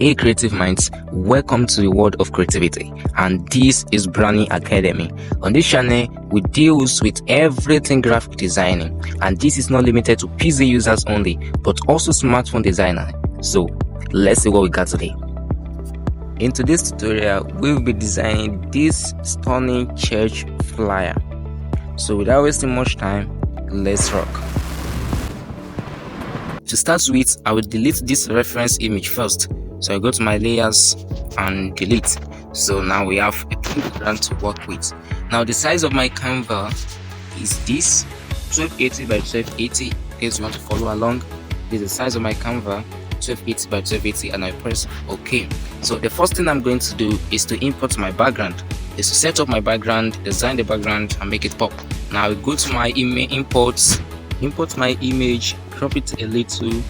Hey creative minds, welcome to the world of creativity, and this is Brownie Academy. On this channel we deals with everything graphic designing, and this is not limited to PC users only but also smartphone designer. So let's see what we got today. In today's tutorial we'll be designing this stunning church flyer. So without wasting much time, let's rock. To start with, I will delete this reference image first. So I go to my layers and delete. So now we have a clean background to work with. Now the size of my Canva is this 1280 by 1280. In case you want to follow along, this is the size of my Canva, 1280 by 1280, and I press OK. So the first thing I'm going to do is to import my background. Is to set up my background, design the background, and make it pop. Now I go to my image imports, import my image, crop it a little,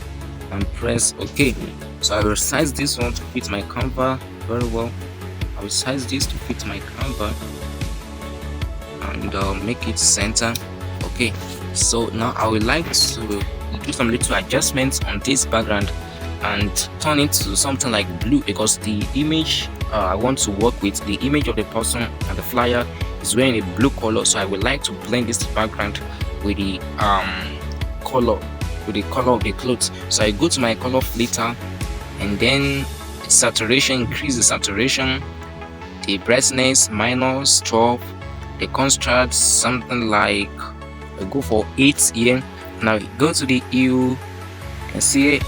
and press OK. So I will size this one to fit my Canva very well. I will size this to fit my Canva and make it center. Okay, so now I would like to do some little adjustments on this background and turn it to something like blue, because the image I want to work with, the image of the person and the flyer is wearing a blue color. So I would like to blend this background with the color of the clothes. So I go to my color filter and then saturation, increase the saturation, the brightness minus 12, the contrast something like, I go for 8 here. Now go to the hue and see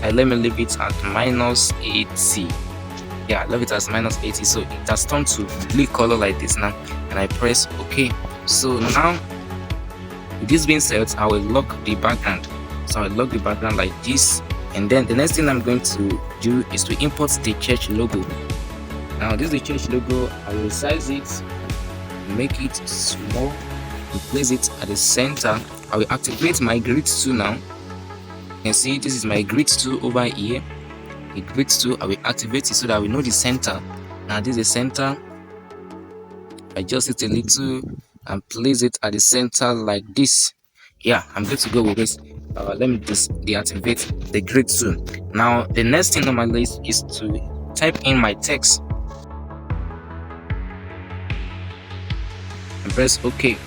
let me leave it at minus 80. Yeah, I love it as minus 80. So it has turned to blue color like this now, and I press OK. So now with this being said, I will lock the background. So I will lock the background like this, and then the next thing I'm going to do is to import the church logo. Now this is the church logo. I will size it, make it small, and place it at the center. I will activate my grid tool now. You can see this is my grid tool over here. The grid tool, I will activate it so that we know the center. Now this is the center. Adjust it a little and place it at the center like this. Yeah, I'm good to go with this. Let me just deactivate the grid tool. Now the next thing on my list is to type in my text and press OK.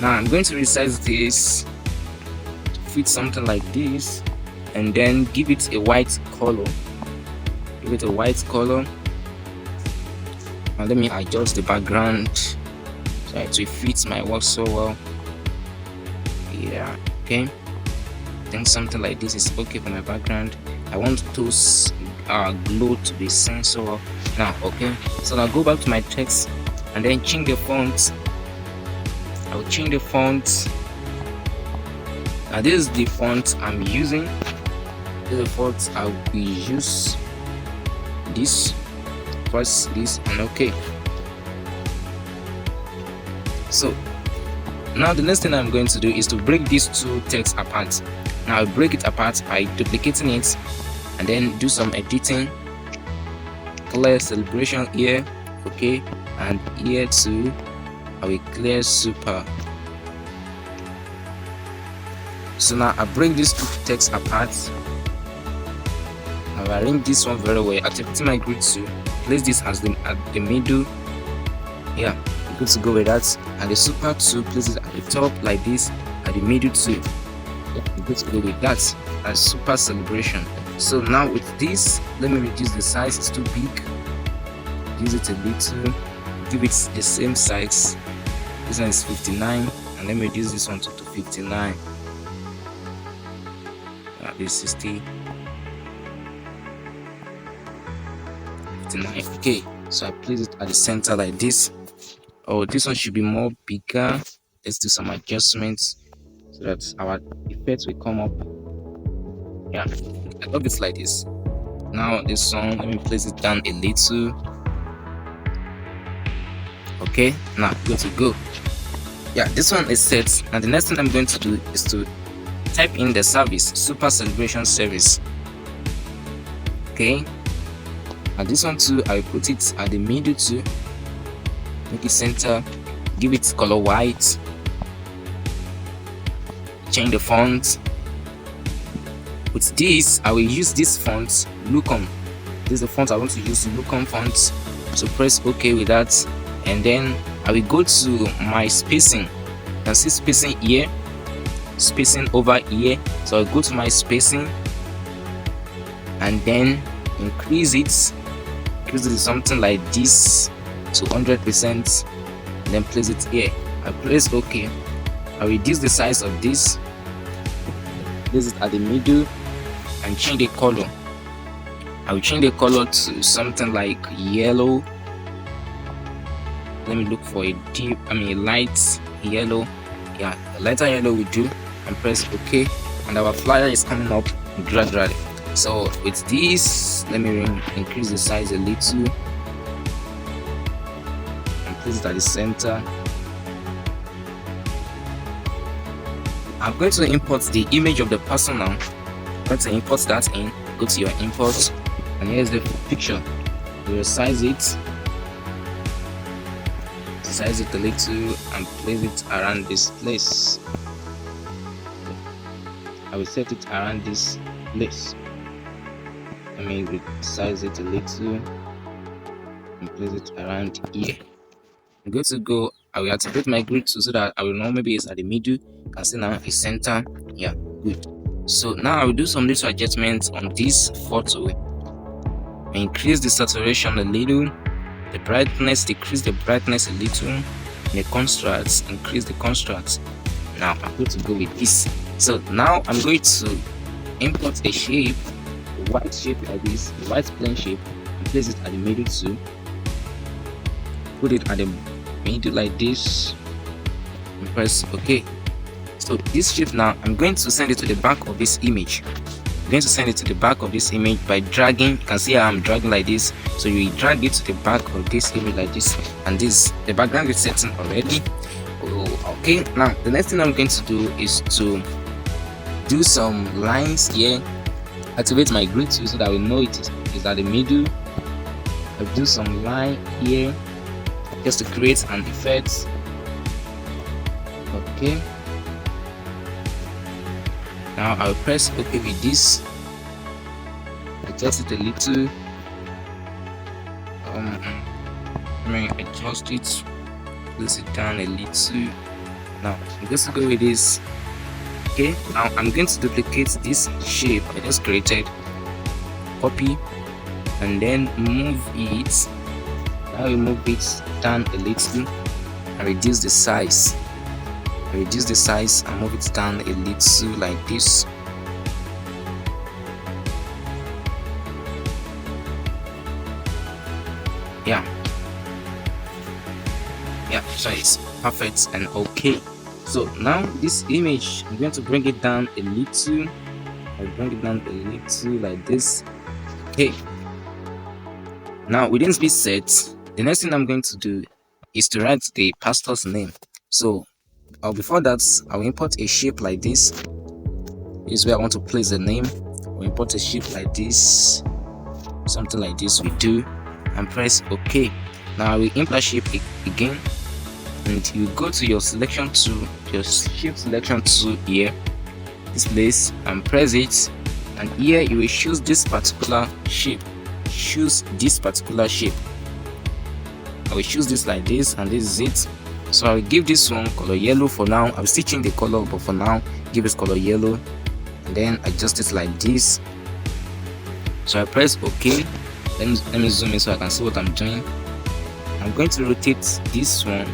Now I'm going to resize this to fit something like this, and then give it a white color. Give it a white color. Now let me adjust the background so it will fit my work so well. Yeah, okay. I think something like this is okay for my background. I want those glow to be seen so well. Now, okay. So now go back to my text and then change the font. I will change the font. Now this is the font I'm using. This is the font I will use. This, press this, and okay. So now the next thing I'm going to do is to break these two texts apart. Now I'll break it apart by duplicating it and then do some editing. Clear celebration here, okay, and here too I will clear super. So now I break these two texts apart. I will arrange this one very well, activating my grid tool, place this as at the middle. Yeah, I'm good to go with that. And the super tool, place it at the top like this, at the middle too. Yeah, I'm good to go with that. And super celebration. So now with this, let me reduce the size, it's too big. Use it a little, give it the same size. This one is 59, and let me reduce this one to 59. This 60. 59. Okay, so I place it at the center like this. Oh, this one should be more bigger. Let's do some adjustments so that our effects will come up. Yeah, I love it like this. Now this one, let me place it down a little. Okay, now good to go. Yeah, this one is set. Now the next thing I'm going to do is to type in the service, super celebration service. Okay, and this one too, I will put it at the middle too, make it center, give it color white, change the font, with this I will use this font, Lucom. This is the font I want to use, Lucom font. So press OK with that, and then I will go to my spacing. You can see spacing here, spacing over here. So I'll go to my spacing and then increase it to something like this to 100%, and then place it here. I press OK. I reduce the size of this, place it at the middle, and change the color. I will change the color to something like yellow. Let me look for a light yellow. Yeah, a lighter yellow will do, and press OK, and our flyer is coming up gradually. So with this, let me increase the size a little and place it at the center. I'm going to import the image of the person now. I'm going to import that in. Go to your import, and here's the picture. You resize it a little and place it around this place. I will set it around this place. Let me resize it a little and place it around here. I'm going to go. I will activate my grid tool so that I will know maybe it's at the middle. You can see now it's center. Yeah, good. So now I will do some little adjustments on this photo. Increase the saturation a little, the brightness, decrease the brightness a little, and the contrast, increase the contrast. Now I'm going to go with this. So now I'm going to import a shape, a white shape like this, a white plane shape, and place it at the middle too. Put it at the middle like this, and press OK. So this shape now, I'm going to send it to the back of this image. I'm going to send it to the back of this image by dragging. You can see how I'm dragging like this. So you drag it to the back of this image like this, and this, the background is setting already. Okay, now the next thing I'm going to do is to do some lines here. Activate my grid tool so that we know it is at the middle. I'll do some line here just to create an effect. Okay. Now I'll press OK with this. Adjust it a little. Let me adjust it. Place it down a little. Now I'm just going to go with this. Okay. Now I'm going to duplicate this shape I just created. Copy and then move it. Now we move it down a little and reduce the size. Reduce the size and move it down a little like this. Yeah, so it's perfect and okay. So now this image, I'm going to bring it down a little. I'll bring it down a little like this. Okay. Now within speed set, the next thing I'm going to do is to write the pastor's name. So before that, I'll import a shape like this. This is where I want to place the name. I'll import a shape like this, something like this we do, and press OK. Now I will import shape again, and you go to your selection tool, your shape selection tool here, this place, and press it, and here you will choose this particular shape. Choose this particular shape. I will choose this like this, and this is it. So I will give this one color yellow for now. I will still change the color, but for now give this color yellow, and then adjust it like this. So I press OK. Let me zoom in so I can see what I'm doing. I'm going to rotate this one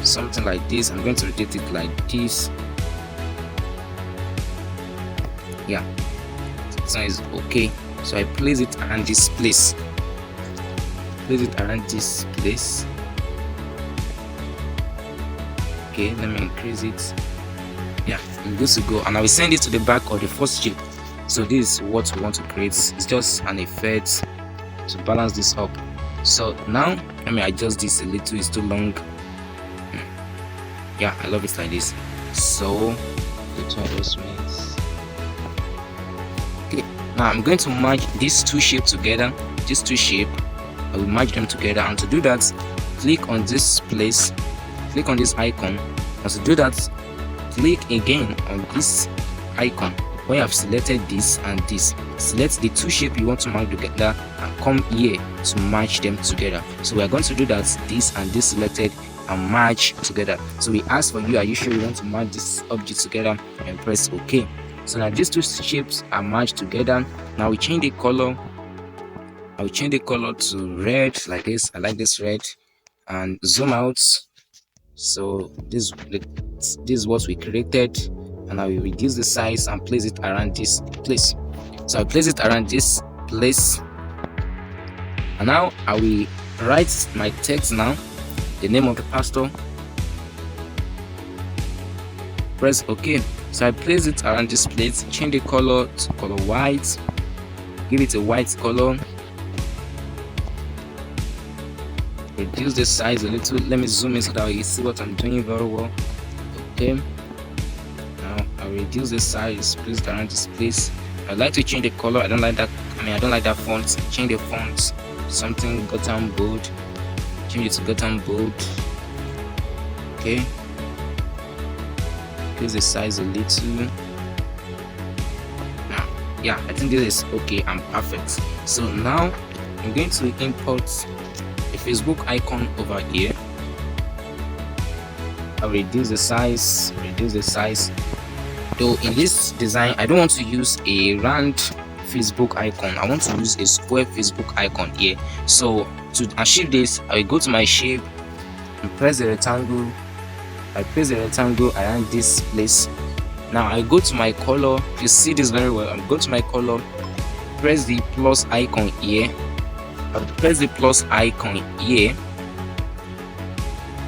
something like this. I'm going to rotate it like this. Yeah, so it's okay. So I place it around this place. Place it around this place. Okay, let me increase it. Yeah, I'm good to go, and I will send it to the back of the first shape. So this is what we want to create. It's just an effect to balance this up. So now let me adjust this a little. It's too long. Yeah, I love it like this. So the two adjustments. Okay, now I'm going to merge these two shapes together. These two shapes, I will merge them together, and to do that, click on this place, click on this icon, and to do that, click again on this icon. when you have selected this and this, select the two shapes you want to merge together and come here to merge them together. So we are going to do that, this and this selected and merge together. So we ask for you, are you sure you want to merge this object together, and press OK. So now these two shapes are merged together. Now we change the color. I will change the color to red like this. I like this red, and zoom out. So this is what we created, and I will reduce the size and place it around this place. So I place it around this place, and now I will write my text now, the name of the pastor, press OK. So I place it around this place, change the color to color white, give it a white color, reduce the size a little. Let me zoom in so that you see what I'm doing very well. Okay, now I'll reduce the size, place it around this place. I like to change the color. I don't like that font. Change the font, something Gotham bold, change it to Gotham bold. Okay, increase the size a little. Now, yeah, I think this is okay and perfect. So now I'm going to import a Facebook icon over here. I'll reduce the size, though in this design I don't want to use a round Facebook icon. I want to use a square Facebook icon here. So to achieve this, I will go to my shape and press the rectangle. I place the rectangle around this place. Now I go to my color. You see this very well. I'm going to my color, press the plus icon here. I'll press the plus icon here,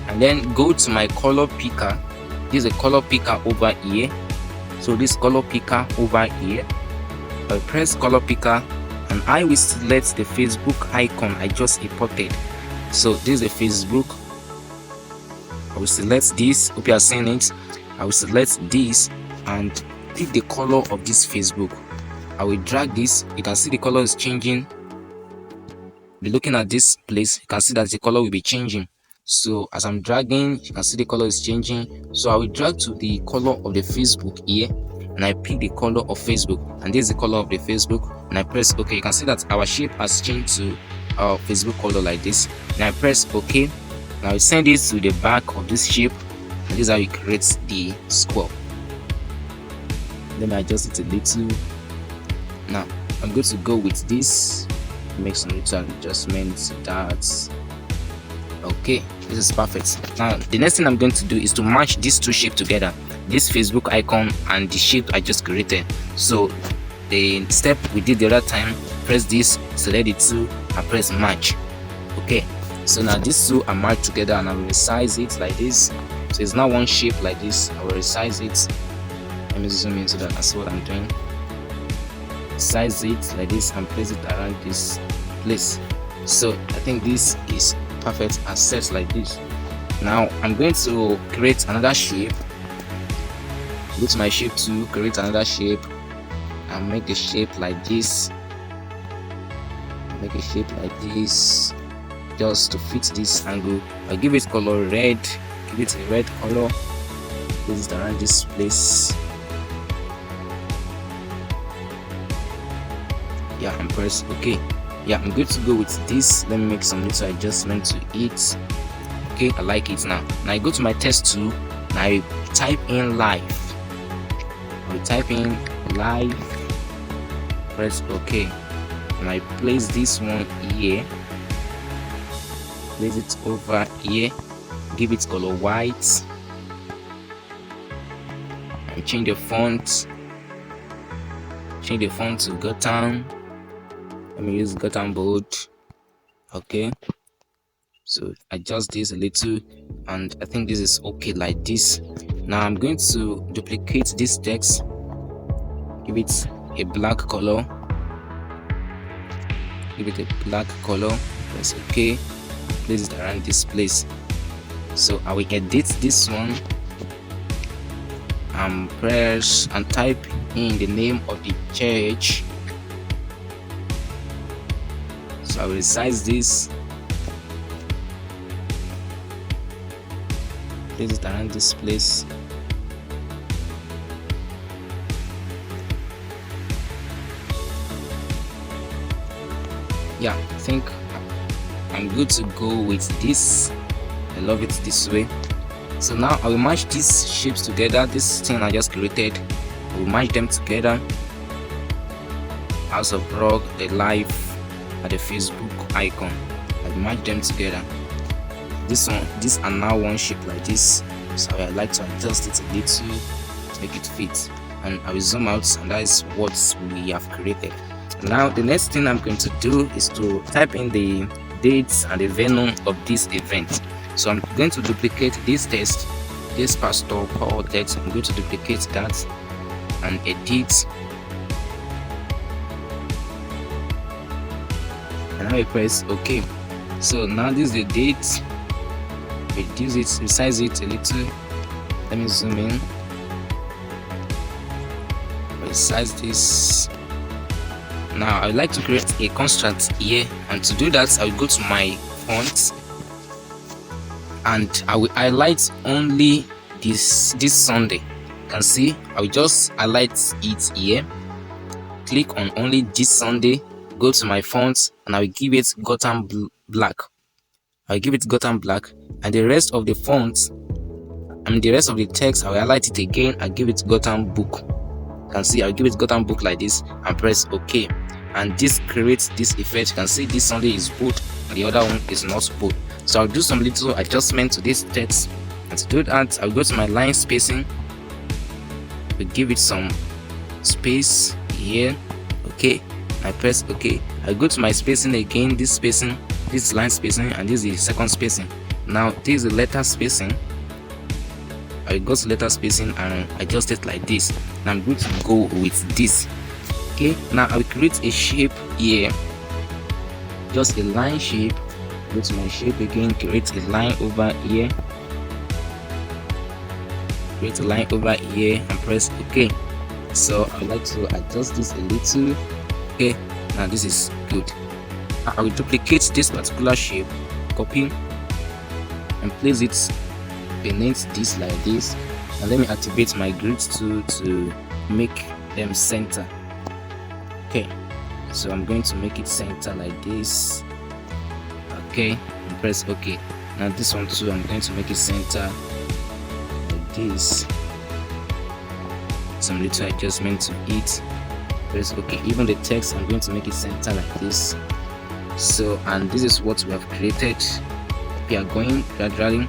and then go to my color picker. This is a color picker over here. So this color picker over here, I'll press color picker, and I will select the Facebook icon I just imported. So this is a Facebook. I will select this. Hope you are seeing it. I will select this and pick the color of this Facebook. I will drag this. You can see the color is changing. Be looking at this place, you can see that the color will be changing. So as I'm dragging, you can see the color is changing. So I will drag to the color of the Facebook here, and I pick the color of Facebook, and this is the color of the Facebook, and I press OK. You can see that our shape has changed to our Facebook color like this, and I press OK. Now I send it to the back of this shape, and this is how you create the square. Let me adjust it a little. Now I'm going to go with this, make some little adjustments to that. Okay, this is perfect. Now the next thing I'm going to do is to match these two shapes together, this Facebook icon and the shape I just created. So the step we did the other time, press this, select the two, and press match. Okay, so now these two are matched together, and I will resize it like this. So it's now one shape like this. I will resize it. Let me zoom in so that I see what I'm doing. Size it like this and place it around this place. So I think this is perfect and set like this. Now I'm going to create another shape. Go to my shape to create another shape and make a shape like this. Make a shape like this just to fit this angle. I'll give it color red. Give it a red color. Place it around this place. Yeah, and press OK. Yeah, I'm good to go with this. Let me make some little adjustment to it. Okay, I like it now. Now I go to my text tool and I type in live. I type in live, press OK, and I place this one here, place it over here, give it color white, and change the font to Gotham. Let me use Gotham bold. Okay, so adjust this a little, and I think this is okay like this. Now I'm going to duplicate this text, give it a black color, press OK, place it around this place. So I will edit this one and press and type in the name of the church. So I will resize this, place it around this place. yeah, I think I'm good to go with this. I love it this way. So now I will match these shapes together. This thing I just created, I will match them together. House of Rock, the live, and the Facebook icon. I will match them together. These are now one shape like this. So I like to adjust it a little to make it fit. And I will zoom out, and that is what we have created. Now the next thing I'm going to do is to type in the dates and the venue of this event. So I'm going to duplicate this text, this Pastor Paul text. I'm going to duplicate that and edit, and now I press OK. So now this is the date. Reduce it, resize it a little. Let me zoom in. Resize this. Now I would like to create a construct here, and to do that I will go to my font and I will highlight only this Sunday. You can see I will just highlight it here, click on only this Sunday, go to my font, and I will give it Gotham black. I will give it Gotham black, and the rest of the font, the rest of the text, I will highlight it again and give it Gotham book. You can see I'll give it Gotham book like this and press OK, and this creates this effect. You can see this Sunday is bold and the other one is not bold. So I'll do some little adjustment to this text, and to do that I'll go to my line spacing. We'll give it some space here. Okay, I press OK. I go to my spacing again. This spacing, this is line spacing, and this is the second spacing. Now this is the letter spacing. I go to letter spacing and adjust it like this. Now I'm going to go with this. Okay, now I will create a shape here, just a line shape. Go to my shape again, create a line over here, create a line over here, and press OK. So I would like to adjust this a little. Okay, now this is good. I will duplicate this particular shape, copy, and place it beneath this like this. And let me activate my grid tool to make them center. Okay, so I'm going to make it center like this. Okay, and press OK. Now this one too, I'm going to make it center like this. Some little adjustment to it. Press OK. Even the text, I'm going to make it center like this. So, and this is what we have created. We are going gradually.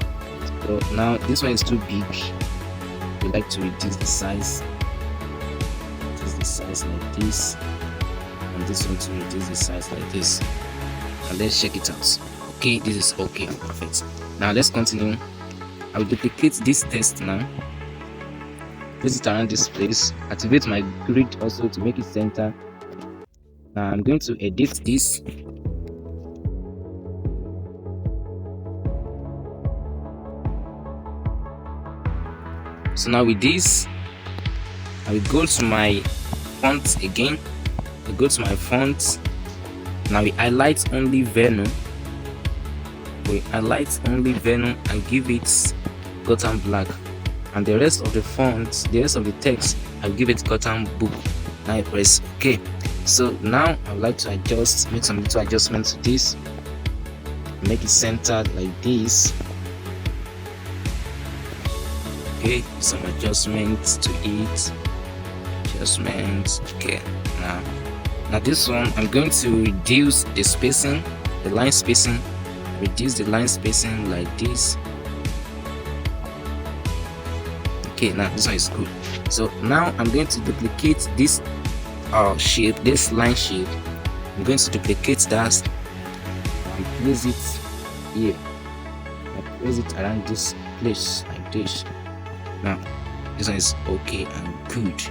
So now this one is too big. We like to reduce the size. Reduce the size like this, and this one to reduce the size like this. And let's check it out. Okay, this is okay, perfect. Now let's continue. I will duplicate this text now. Place it around this place. Activate my grid also to make it center. Now I'm going to edit this. So now with this, I will go to my font again. I go to my font. Now we highlight only venue. We highlight only venue and give it Gotham black. And the rest of the font, the rest of the text, I'll give it Gotham book. Now I press OK. So now I would like to adjust, make some little adjustments to this. Make it centered like this. Okay, some adjustments to it. Adjustments. Okay, now this one I'm going to reduce the spacing, the line spacing. Reduce the line spacing like this. Okay, now this one is good. So now I'm going to duplicate this shape, this line shape. I'm going to duplicate that and place it here. I place it around this place like this. Now this one is okay and good.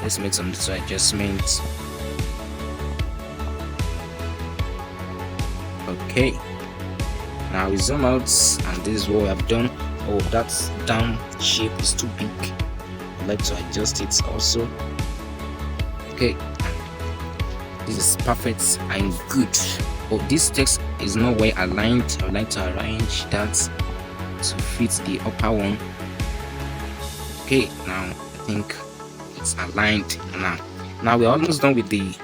Let's make some little adjustments. Okay, now we zoom out, and this is what we have done. Oh, that down shape is too big. I'd like to adjust it also. Okay, this is perfect and good. Oh, this text is not well aligned. I would like to arrange that to fit the upper one. Okay, now I think it's aligned now. Now we're almost done with the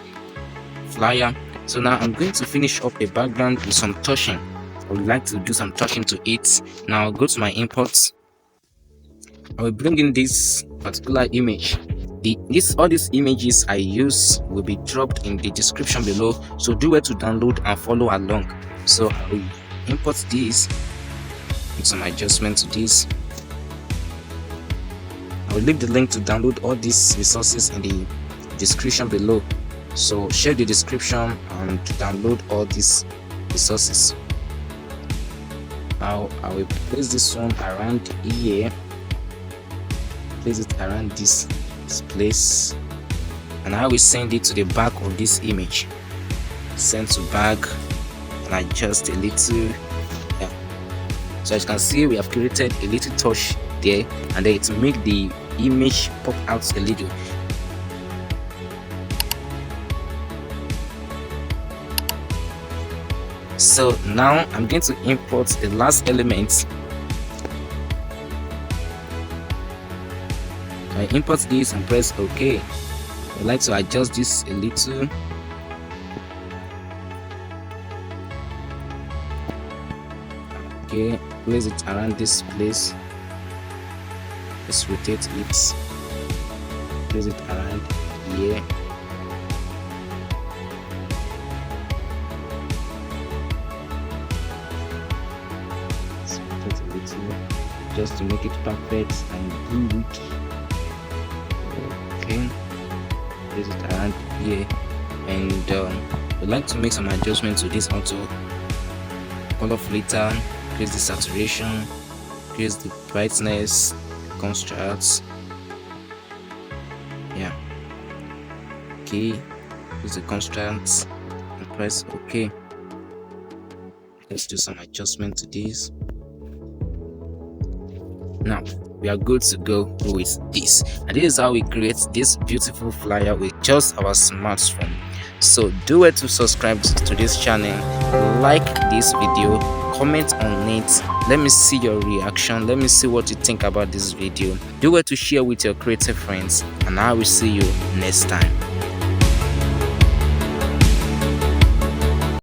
flyer. So now I'm going to finish up a background with some touching. I would like to do some touching to it. Now I'll go to my imports. I will bring in this particular image. All these images I use will be dropped in the description below, so do well to download and follow along. So I will import this, make some adjustment to this. I will leave the link to download all these resources in the description below, so share the description and download all these resources. Now I will place this one around here, place it around this place, and I will send it to the back of this image. Send to back and adjust a little. Yeah. So as you can see, we have created a little touch there, and then it will make the image pop out a little. So now I'm going to import the last element. I import this and press OK. I'd like to adjust this a little. Okay, place it around this place. Let's rotate it. Place it around here. Let's rotate a little just to make it perfect and good. Okay, place it around here, and we'd like to make some adjustments to this auto color filter. Increase the saturation, increase the brightness, contrast. Yeah. Okay, increase the contrast and press OK. Let's do some adjustment to this. Now we are good to go with this, and this is how we create this beautiful flyer with just our smartphone. So do it to subscribe to this channel, like this video, comment on it, let me see your reaction, let me see what you think about this video. Do it to share with your creative friends, and I will see you next time.